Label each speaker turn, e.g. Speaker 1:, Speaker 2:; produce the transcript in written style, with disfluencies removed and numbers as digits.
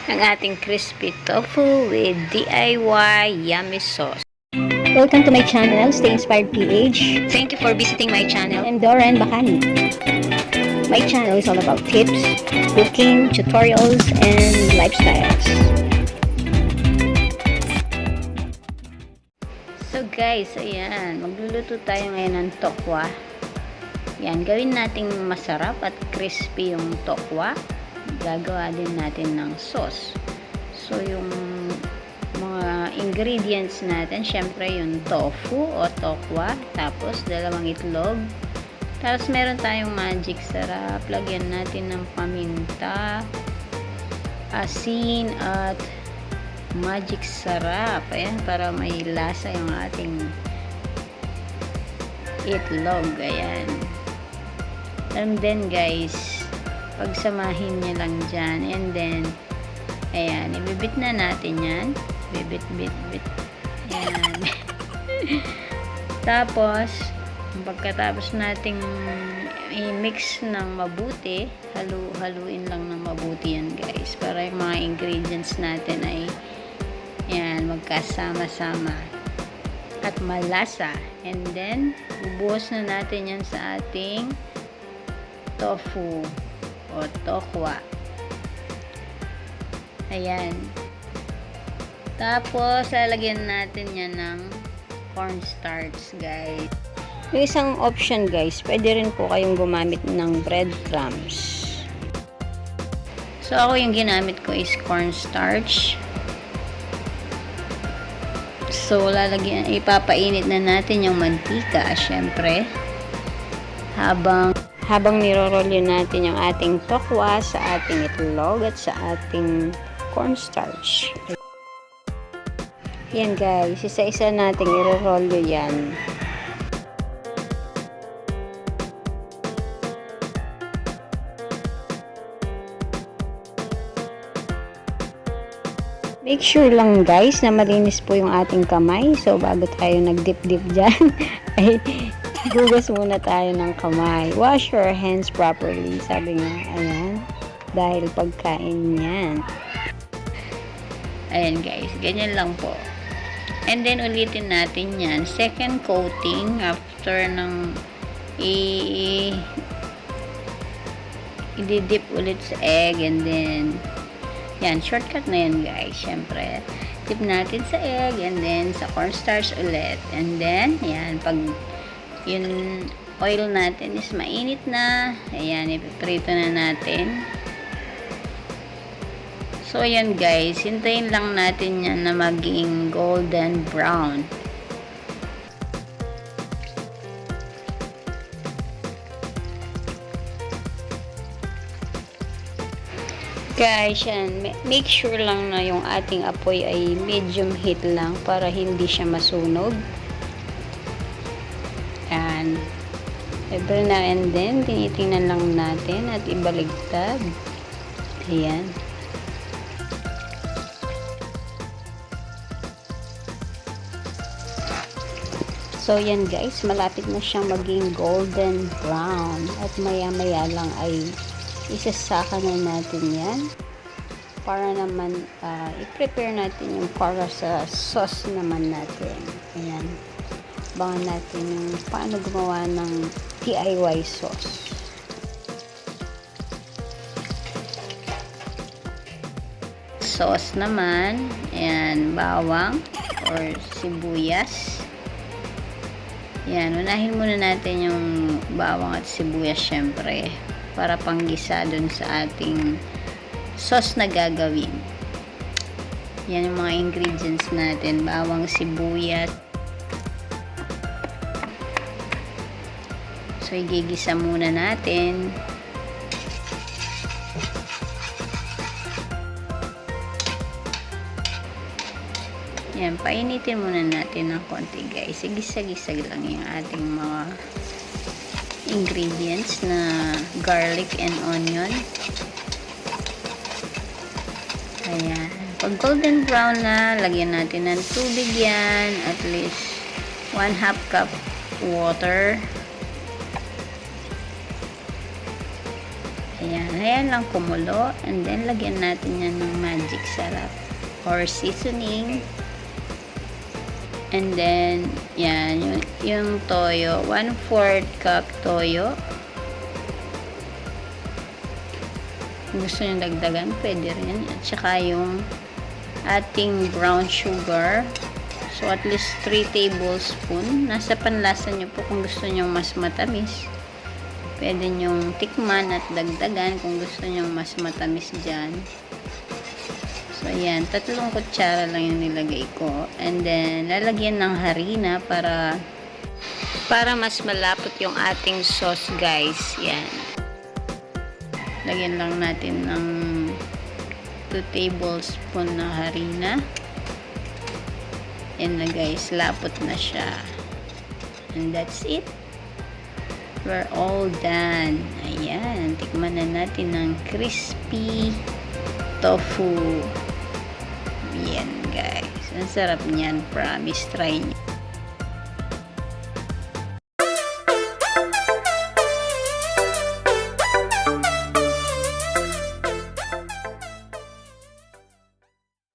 Speaker 1: ang ating crispy tofu with DIY yummy sauce. Welcome to my channel, Stay Inspired PH. Thank you for visiting my channel. I'm Doren, Bacani. My channel is all about tips, cooking, tutorials, and lifestyles. So guys, ayan, magluluto tayo ngayon ng tokwa. Yan, gawin nating masarap at crispy yung tokwa. Gagawa din natin ng sauce. So yung mga ingredients natin, syempre yung tofu o tokwa, tapos dalawang itlog, tapos meron tayong magic sarap, lagyan natin ng paminta, asin at magic sarap, ayan, para may lasa yung ating itlog, ayan. And then guys, pagsamahin nyo lang dyan, and then ayan, ibibit na natin yan, bit. Ayan. Tapos pagkatapos nating i-mix ng mabuti, haluin lang ng mabuti yan guys, para yung mga ingredients natin ay yan, magkasama-sama at malasa. And then bubuhos na natin yan sa ating tofu o tokwa. Ayan. Tapos lalagyan natin yan ng cornstarch guys. Yung isang option guys, pwede rin po kayong gumamit ng breadcrumbs. So ako yung ginamit ko is cornstarch. So lalagyan, ipapainit na natin yung mantika syempre. Habang nirorolyo natin yung ating tokwa sa ating itlog at sa ating cornstarch. Yan guys, isa-isa nating irorolyo yan. Make sure lang guys na malinis po yung ating kamay. So bago tayo nagdip-dip dyan, ay gugas muna tayo ng kamay. Wash your hands properly. Sabi nga, ayan. Dahil pagkain yan. Ayan guys, ganyan lang po. And then ulitin natin yan. Second coating after ng i-dip ulit sa egg, and then yan, shortcut na yan guys. Syempre, dip natin sa egg and then sa cornstarch ulit. And then, yan, pag yung oil natin is mainit na, ayan, ipiprito na natin. So yan guys, hintayin lang natin yan na maging golden brown. Guys, yan, make sure lang na yung ating apoy ay medium heat lang para hindi siya masunog. Yan. Every now and then, tinitingnan lang natin at ibaligtad. Ayan. So, yan guys, malapit na siyang maging golden brown. At maya-maya lang ay isasaka na natin yan. Para naman, i-prepare natin yung para sa sauce naman natin. Ayan. Abangan natin yung paano gumawa ng DIY sauce. Sauce naman, ayan, bawang or sibuyas. Yan, unahin muna natin yung bawang at sibuyas syempre para panggisa dun sa ating sauce na gagawin. Yan yung mga ingredients natin, bawang, sibuyas. So, igigisa muna natin. Yan, painitin muna natin ng konti guys. Gisa-gisa lang yung ating mga ingredients na garlic and onion. Ayan. Pag golden brown na, lagyan natin ng tubig yan. At least 1/2 cup water. Yan, ayan lang kumulo. And then, lagyan natin yan ng magic sarap or seasoning. And then, yan, yung toyo. 1/4 cup toyo. Kung gusto nyo dagdagan, pwede rin. At saka yung ating brown sugar. So, at least 3 tablespoon. Nasa panlasa nyo po kung gusto nyo mas matamis. Pwede nyong tikman at dagdagan kung gusto nyo mas matamis dyan. So, ayan. 3 kutsara lang yung nilagay ko. And then, lalagyan ng harina para mas malapot yung ating sauce, guys. Yan. Lagyan lang natin ng 2 tablespoon na harina. Yan na, guys. Lapot na siya. And that's it. We're all done. Ayan. Tikman na natin ng crispy tofu. Yan, guys. Ang sarap niyan. Promise, try niyo.